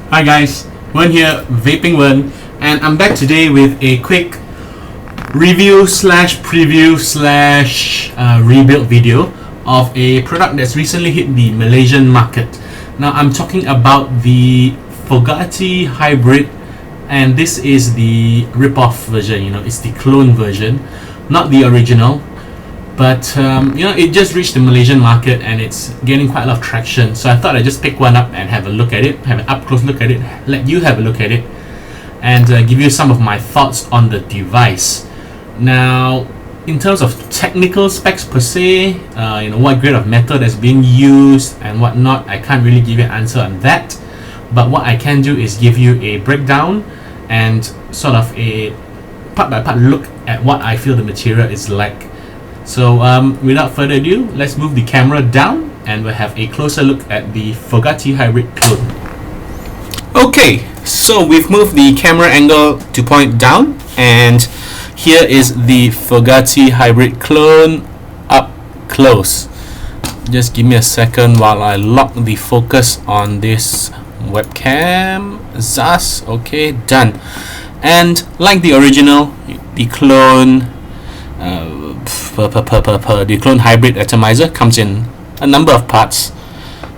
Hi guys, Wen here, Vaping Wen, and I'm back today with a quick review slash preview slash rebuild video of a product that's recently hit the Malaysian market. Now I'm talking about the Foggati Hybrid, and this is the rip-off version. It's the clone version, not the original. But it just reached the Malaysian market and it's gaining quite a lot of traction. So I thought I'd just pick one up and have a look at it, have an up-close look at it, let you have a look at it, and give you some of my thoughts on the device. Now, in terms of technical specs per se, what grade of metal that's being used and whatnot, I can't really give you an answer on that. But what I can do is give you a breakdown and sort of a part-by-part look at what I feel the material is like. So without further ado, let's move the camera down and we'll have a closer look at the Foggati Hybrid Clone. Okay, so we've moved the camera angle to point down, and here is the Foggati Hybrid Clone up close. Just give me a second while I lock the focus on this webcam. Zas, okay, done. And like the original, the clone the clone hybrid atomizer comes in a number of parts.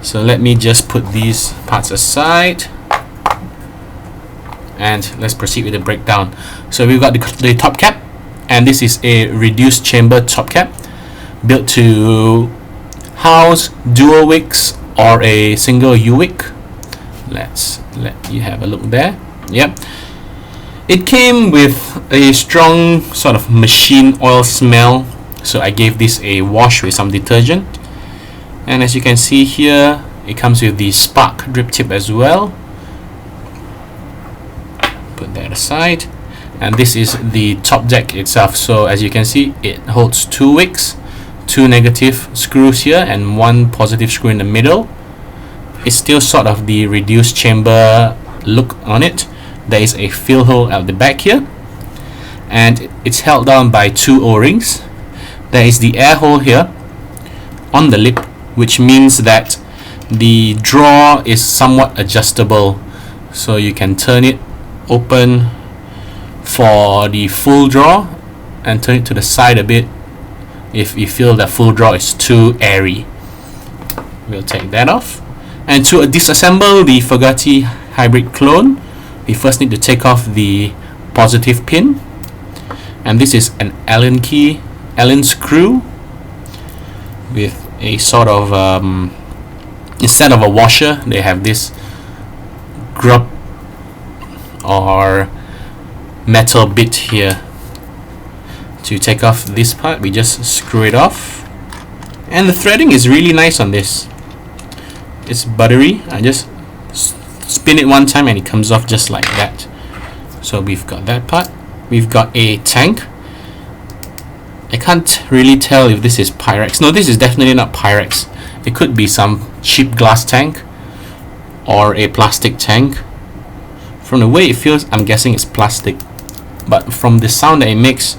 So let me just put these parts aside and let's proceed with the breakdown. So we've got the top cap, and this is a reduced chamber top cap built to house dual wicks or a single U-wick. Let's let you have a look there. Yep. It came with a strong sort of machine oil smell, so I gave this a wash with some detergent. And as you can see here, it comes with the spark drip tip as well. Put that aside. And this is the top deck itself. So as you can see, it holds two wicks, two negative screws here and one positive screw in the middle. It's still sort of the reduced chamber look on it. There is a fill hole at the back here, and it's held down by two O-rings. There is the air hole here on the lip, which means that the draw is somewhat adjustable, so you can turn it open for the full draw and turn it to the side a bit if you feel the full draw is too airy. We'll take that off. And to disassemble the Foggati Hybrid Clone, we first need to take off the positive pin, and this is an Allen key, Allen screw with a sort of instead of a washer, they have this grub or metal bit here. To take off this part, we just screw it off, and the threading is really nice on this. It's buttery. I just spin it one time and it comes off just like that. So we've got that part. We've got a tank. I can't really tell if this is Pyrex. No, this is definitely not Pyrex. It could be some cheap glass tank or a plastic tank. From the way it feels, I'm guessing it's plastic, but from the sound that it makes,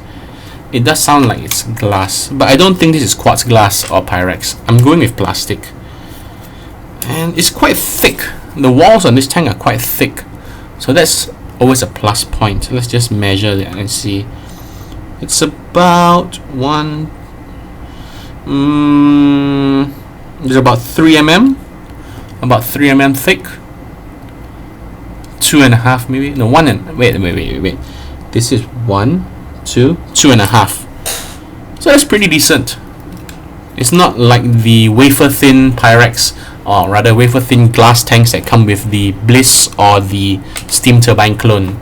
it does sound like it's glass. But I don't think this is quartz glass or Pyrex. I'm going with plastic, and it's quite thick. The walls on this tank are quite thick, so that's always a plus point. Let's just measure that and see. It's about it's about 3 mm, about 3 mm thick. 2.5 maybe. No, one and wait. This is 1, 2, 2.5. So that's pretty decent. It's not like the wafer thin Pyrex, or rather wafer thin glass tanks that come with the Bliss or the steam turbine clone.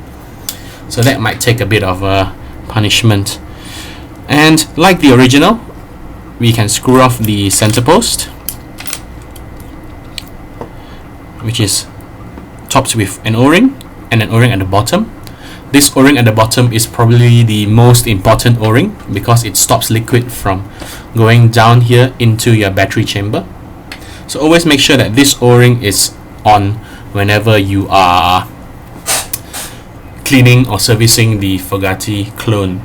So that might take a bit of a punishment. And like the original, we can screw off the center post, which is topped with an O-ring and an O-ring at the bottom. This O-ring at the bottom is probably the most important O-ring because it stops liquid from going down here into your battery chamber. So always make sure that this O-ring is on whenever you are cleaning or servicing the Foggati clone.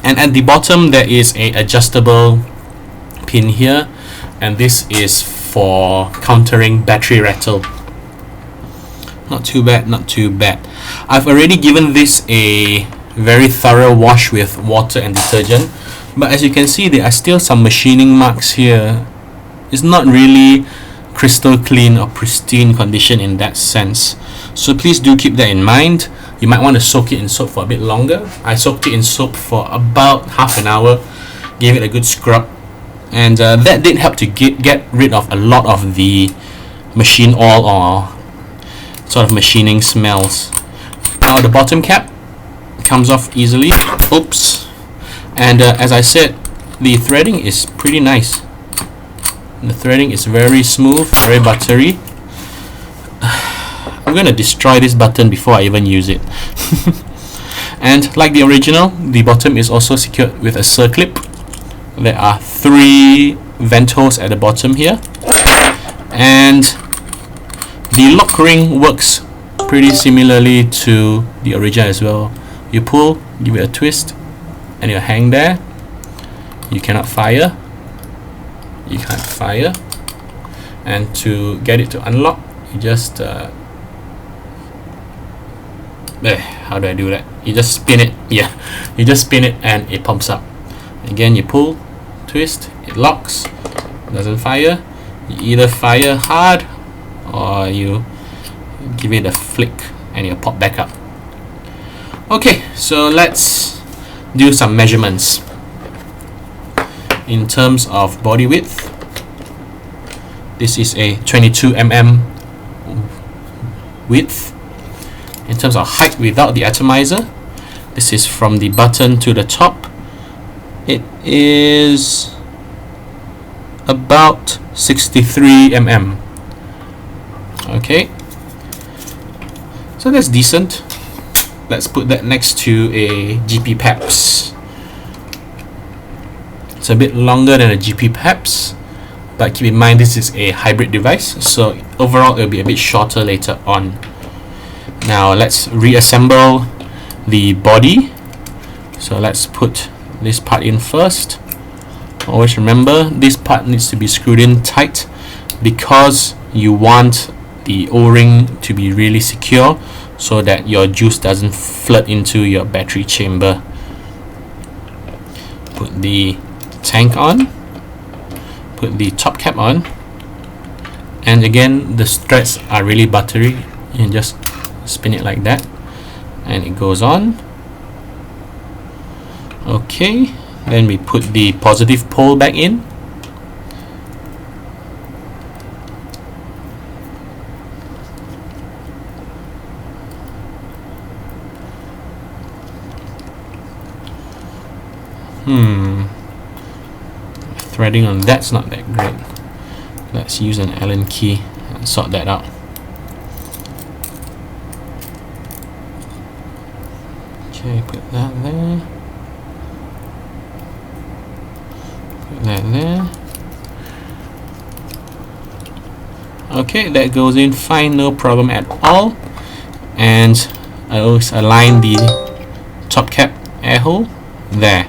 And at the bottom there is a adjustable pin here, and this is for countering battery rattle. Not too bad, not too bad. I've already given this a very thorough wash with water and detergent, but as you can see, there are still some machining marks here. It's not really crystal clean or pristine condition in that sense, so please do keep that in mind. You might want to soak it in soap for a bit longer. I soaked it in soap for about half an hour, gave it a good scrub, and that did help to get rid of a lot of the machine oil or sort of machining smells. Now the bottom cap comes off easily. Oops. And as I said, the threading is pretty nice. The threading is very smooth, very buttery. I'm gonna destroy this button before I even use it. And like the original, the bottom is also secured with a circlip. There are 3 vent holes at the bottom here, and the lock ring works pretty similarly to the original as well. You pull, give it a twist, and you hang there. You cannot fire. You can't fire. And to get it to unlock, you just how do I do that? You just spin it. Yeah, you just spin it and it pumps up. Again, you pull, twist, it locks, doesn't fire. You either fire hard or you give it a flick and it'll pop back up. Okay, so let's do some measurements. In terms of body width, this is a 22 mm width. In terms of height without the atomizer, this is from the button to the top. It is about 63 mm. Okay, so that's decent. Let's put that next to a GP PEPS. It's a bit longer than a GP PEPS, but keep in mind this is a hybrid device, so overall it will be a bit shorter later on. Now let's reassemble the body. So let's put this part in first. Always remember, this part needs to be screwed in tight because you want the O-ring to be really secure so that your juice doesn't flood into your battery chamber. Put the tank on, put the top cap on, and again the threads are really buttery. You can just spin it like that and it goes on. Okay, then we put the positive pole back in. Threading on that's not that great. Let's use an Allen key and sort that out. Okay, put that there. Put that there. Okay, that goes in fine, no problem at all. And I always align the top cap air hole there.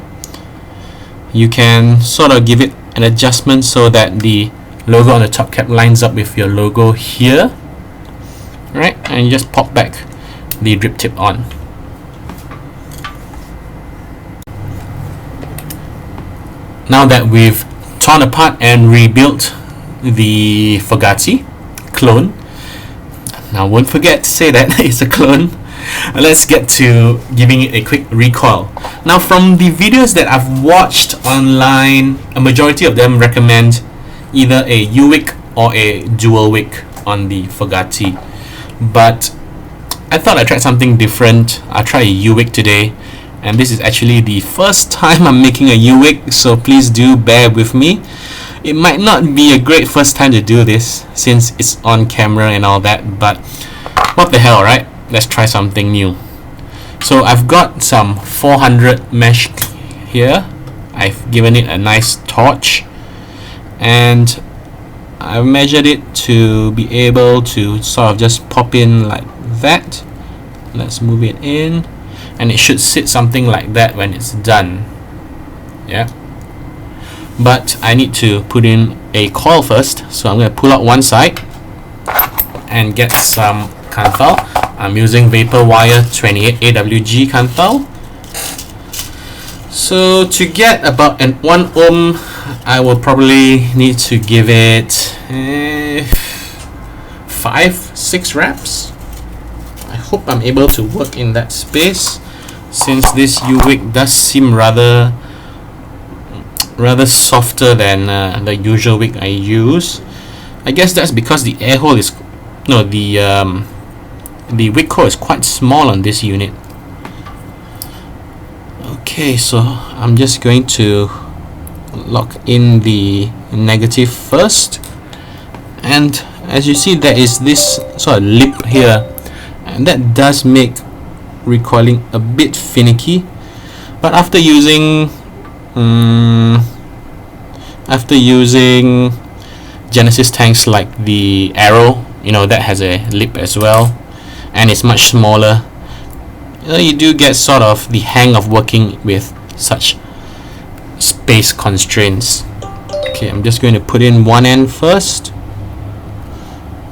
You can sort of give it an adjustment so that the logo on the top cap lines up with your logo here, right? And you just pop back the drip tip on. Now that we've torn apart and rebuilt the Foggati clone, now won't forget to say that it's a clone. Let's get to giving it a quick recoil. Now, from the videos that I've watched online, a majority of them recommend either a U-wick or a dual wick on the Foggati, but I thought I'd try something different. I'll try a U-wick today, and this is actually the first time I'm making a U-wick, so please do bear with me. It might not be a great first time to do this since it's on camera and all that, but what the hell, right? Let's try something new. So I've got some 400 mesh here. I've given it a nice torch and I've measured it to be able to sort of just pop in like that. Let's move it in and it should sit something like that when it's done. Yeah, but I need to put in a coil first, so I'm going to pull out one side and get some Kanthal. I'm using Vapor Wire 28 AWG Kanthal. So to get about an 1 ohm, I will probably need to give it 5-6 reps. I hope I'm able to work in that space, since this U-wick does seem rather softer than the usual wick I use. I guess that's because the air hole is the wick core is quite small on this unit. Okay, so I'm just going to lock in the negative first, and as you see, there is this sort of lip here, and that does make recoiling a bit finicky. But after using Genesis tanks like the Arrow, that has a lip as well, and it's much smaller, you do get sort of the hang of working with such space constraints. Okay, I'm just going to put in one end first,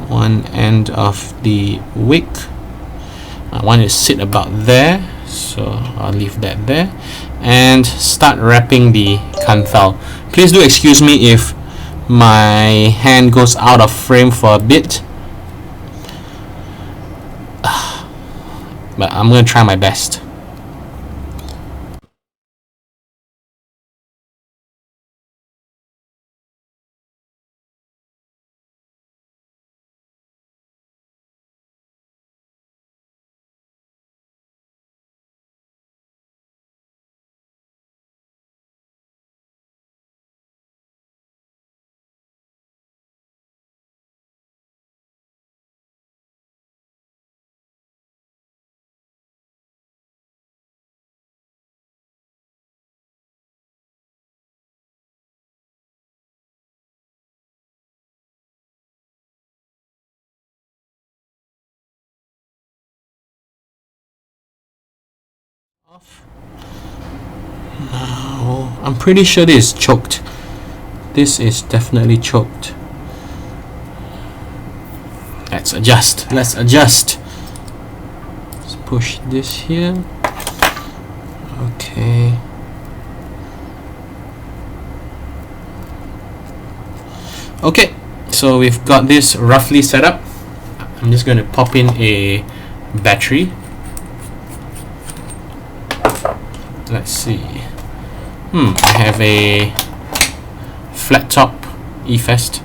one end of the wick. I want it to sit about there, so I'll leave that there and start wrapping the Kanthal. Please do excuse me if my hand goes out of frame for a bit, but I'm going to try my best. Now, I'm pretty sure this is choked. This is definitely choked. Let's adjust. Let's push this here. Okay. Okay, so we've got this roughly set up. I'm just going to pop in a battery. Let's see. I have a flat top eFest.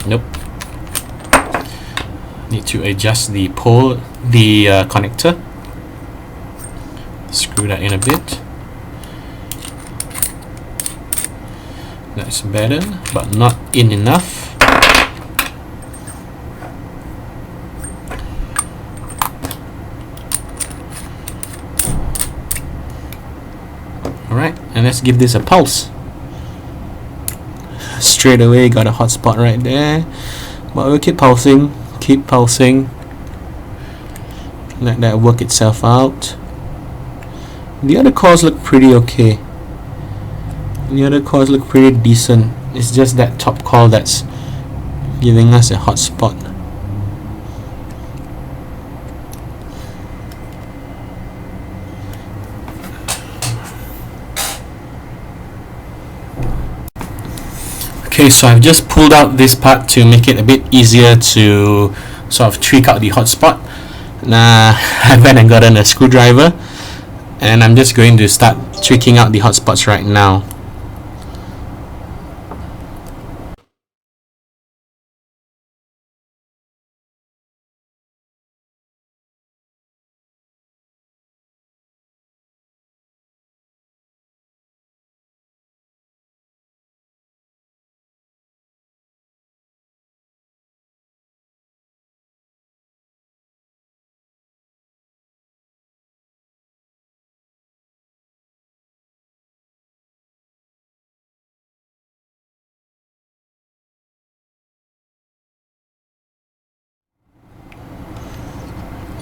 Nope. Need to adjust the pole, the connector. Screw that in a bit. That's better, but not in enough. Alright, and let's give this a pulse. Straight away got a hot spot right there, but we'll keep pulsing, let that work itself out. The other cores look pretty okay. The other cores look pretty decent. It's just that top core that's giving us a hot spot. Okay, so I've just pulled out this part to make it a bit easier to sort of tweak out the hotspot. Now I went and gotten a screwdriver, and I'm just going to start tweaking out the hotspots right now.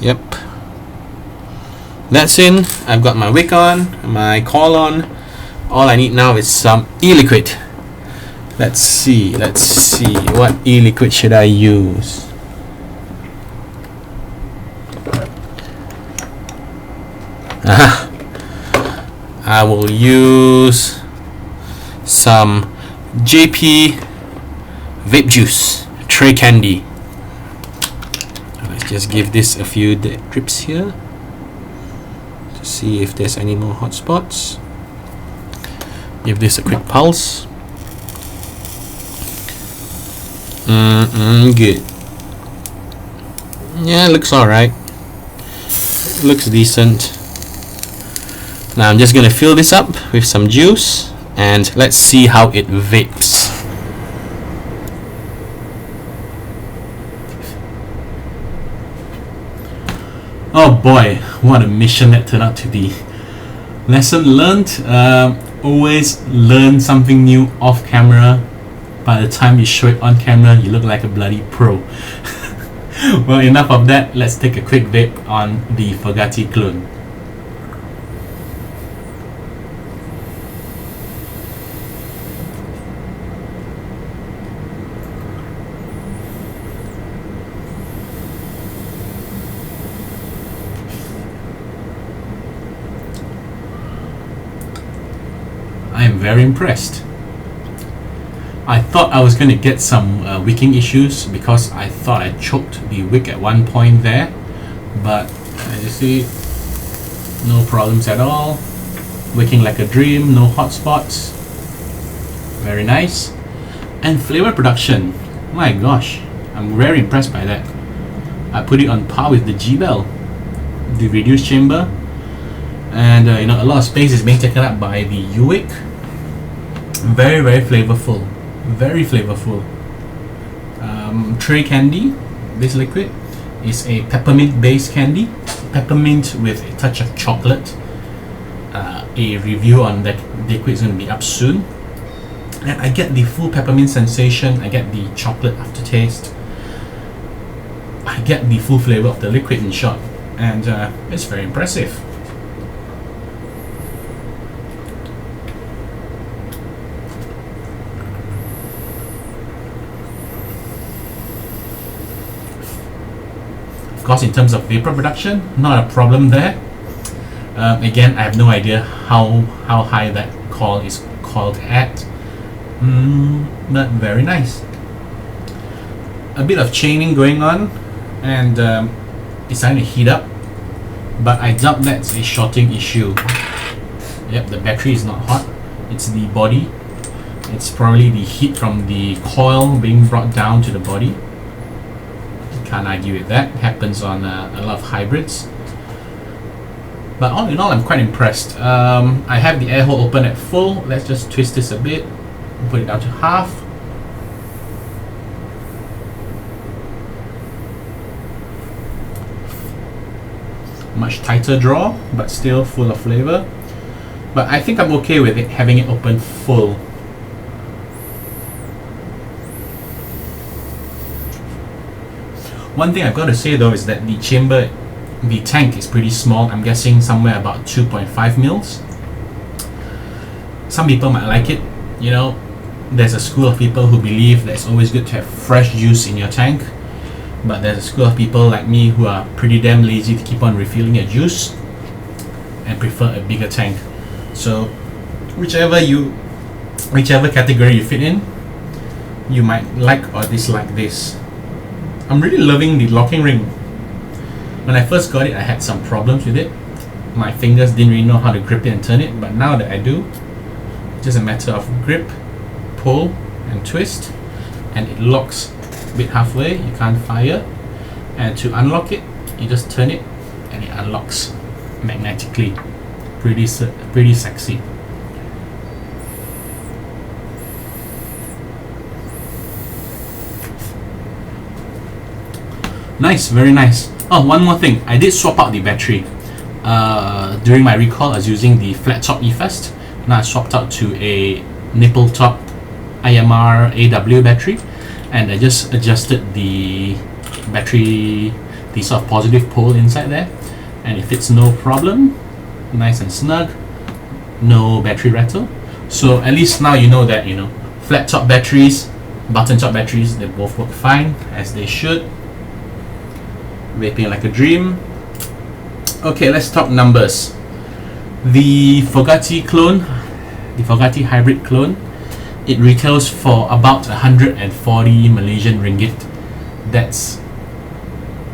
Yep, that's in. I've got my wick on, my coil on. All I need now is some e-liquid. Let's see what e-liquid should I use. I will use some JP vape juice, tray candy. Let's just give this a few drips here to see if there's any more hot spots. Give this a quick pulse. Good. Yeah, looks alright. Looks decent. Now I'm just gonna fill this up with some juice and let's see how it vapes. Oh boy, what a mission that turned out to be. Lesson learned, always learn something new off camera. By the time you show it on camera, you look like a bloody pro. Well, enough of that. Let's take a quick vape on the Foggatti clone. I am very impressed. I thought I was going to get some wicking issues because I thought I choked the wick at one point there, but as you see, no problems at all. Wicking like a dream, no hot spots. Very nice. And flavor production, my gosh, I'm very impressed by that. I put it on par with the G-Bell, the reduced chamber, and you know, a lot of space is being taken up by the U-Wick. Very, very flavorful. Very flavorful. Tray candy. This liquid is a peppermint based candy. Peppermint with a touch of chocolate. A review on that liquid is going to be up soon. And I get the full peppermint sensation. I get the chocolate aftertaste. I get the full flavor of the liquid in short. And it's very impressive. Of course, in terms of vapor production, not a problem there. Again, I have no idea how high that coil is coiled at, but very nice. A bit of chaining going on, and it's starting to heat up, but I doubt that's a shorting issue. Yep, the battery is not hot, it's the body. It's probably the heat from the coil being brought down to the body. Can't argue with that. Happens on a lot of hybrids. But all in all, I'm quite impressed. I have the air hole open at full. Let's just twist this a bit. Put it down to half. Much tighter draw, but still full of flavor. But I think I'm okay with it having it open full. One thing I've got to say though is that the chamber, the tank is pretty small. I'm guessing somewhere about 2.5 mils. Some people might like it. You know, there's a school of people who believe that it's always good to have fresh juice in your tank. But there's a school of people like me who are pretty damn lazy to keep on refilling your juice and prefer a bigger tank. So whichever category you fit in, you might like or dislike this. I'm really loving the locking ring. When I first got it, I had some problems with it. My fingers didn't really know how to grip it and turn it, but now that I do, it's just a matter of grip, pull and twist, and it locks a bit halfway. You can't fire, and to unlock it, you just turn it and it unlocks magnetically. Pretty sexy. Nice, very nice. Oh, one more thing. I did swap out the battery. During my recall, I was using the flat top eFast. Now I swapped out to a nipple top IMR AW battery, and I just adjusted the battery, the sort of positive pole inside there, and it fits no problem. Nice and snug. No battery rattle. So at least now you know that, you know, Flat top batteries, button top batteries, they both work fine, as they should. Vaping like a dream. Okay, let's talk numbers. The Foggati clone, the Foggati Hybrid clone, it retails for about 140 Malaysian ringgit. That's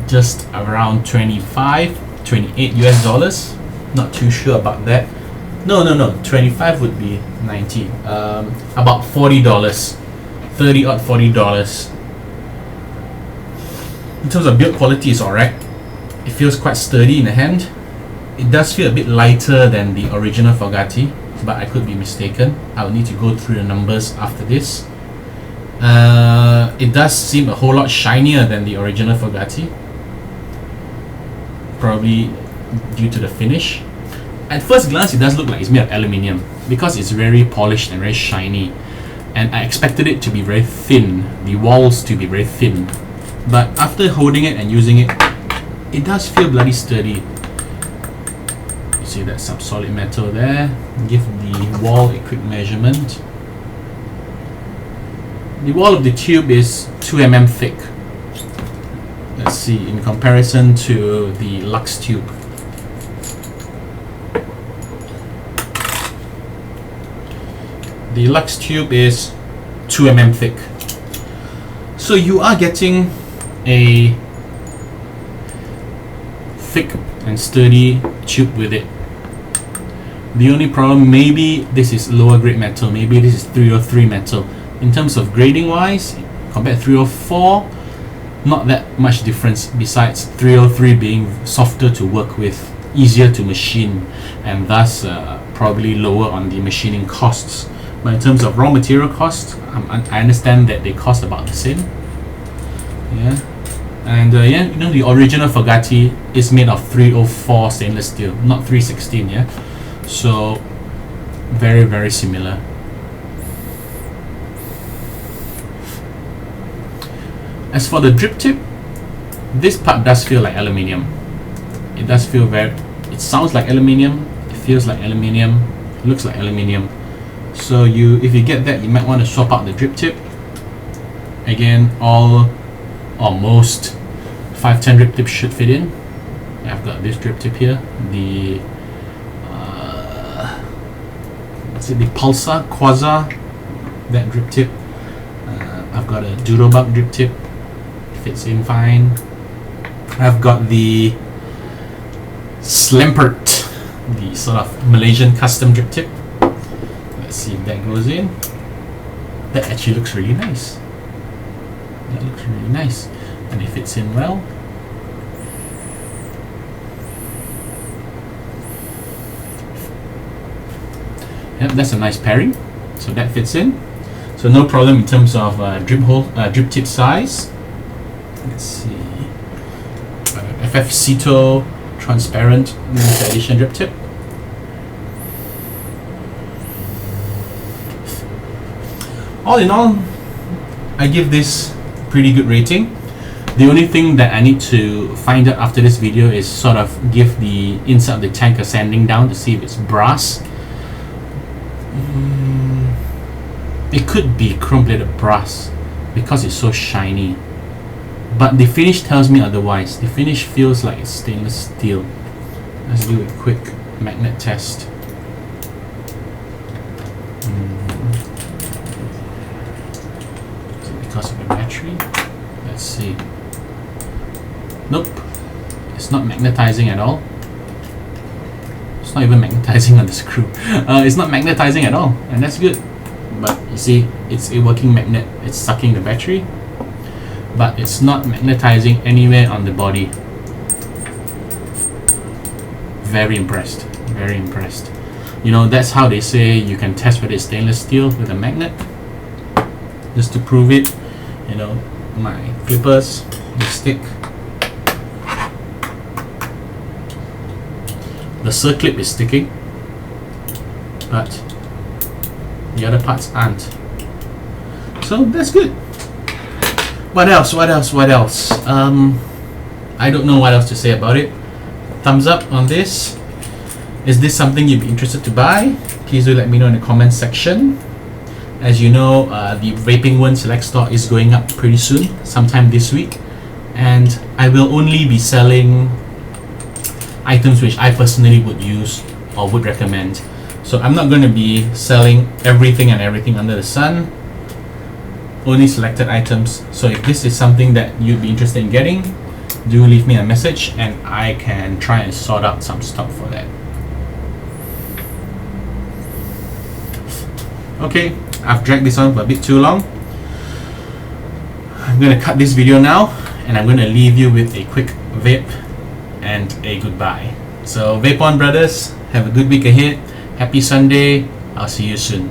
just around 28 US dollars. Not too sure about that. No, 25 would be 90. About $40, 30 odd $40. In terms of build quality, it's alright. It feels quite sturdy in the hand. It does feel a bit lighter than the original Foggati, but I could be mistaken. I will need to go through the numbers after this. It does seem a whole lot shinier than the original Foggati, probably due to the finish. At first glance, it does look like it's made of aluminium because it's very polished and very shiny, and I expected it to be very thin, the walls to be very thin, but after holding it and using it, it does feel bloody sturdy. You see that sub-solid metal there. Give the wall a quick measurement. The wall of the tube is 2 mm thick. Let's see, in comparison to the Lux tube. The Lux tube is 2 mm thick. So you are getting a thick and sturdy tube with it. The only problem, maybe this is lower grade metal, maybe this is 303 metal. In terms of grading wise, compared to 304, not that much difference, besides 303 being softer to work with, easier to machine, and thus probably lower on the machining costs. But in terms of raw material costs, I understand that they cost about the same. Yeah, and yeah, you know, the original Foggati is made of 304 stainless steel, not 316. Yeah, so very, very similar. As for the drip tip, this part does feel like aluminium. It does feel very, it sounds like aluminium, it feels like aluminium, it looks like aluminium. So if you get that, you might want to swap out the drip tip. Again, most 510 drip tips should fit in. I've got this drip tip here, the the Pulsar Quasar, that drip tip. I've got a Durobug drip tip, fits in fine. I've got the Slempert, the sort of Malaysian custom drip tip. Let's see if that goes in. That actually looks really nice. That looks really nice, and it fits in well. Yep, that's a nice pairing. So that fits in. So no problem in terms of drip tip size. Let's see. FF Ceto transparent limited edition drip tip. All in all, I give this pretty good rating. The only thing that I need to find out after this video is sort of give the inside of the tank a sanding down to see if it's brass. It could be chrome plated brass because it's so shiny, but the finish tells me otherwise. The finish feels like it's stainless steel. Let's do a quick magnet test. Is it because of the battery? Let's see. Nope, it's not magnetizing at all. It's not even magnetizing on the screw. It's not magnetizing at all, and that's good. But you see, it's a working magnet. It's sucking the battery, but it's not magnetizing anywhere on the body. Very impressed. Very impressed. You know, that's how they say you can test whether it's stainless steel with a magnet. Just to prove it, you know, my clippers, the stick, the circlip is sticking, but the other parts aren't. So that's good. What else? I don't know what else to say about it. Thumbs up on this. Is this something you'd be interested to buy? Please do let me know in the comment section. As you know, the Vaping One Select Store is going up pretty soon, sometime this week, and I will only be selling items which I personally would use or would recommend. So I'm not going to be selling everything and everything under the sun, only selected items. So if this is something that you'd be interested in getting, do leave me a message and I can try and sort out some stock for that. Okay, I've dragged this on for a bit too long. I'm going to cut this video now and I'm going to leave you with a quick vape and a goodbye. So vape on, brothers. Have a good week ahead. Happy Sunday. I'll see you soon.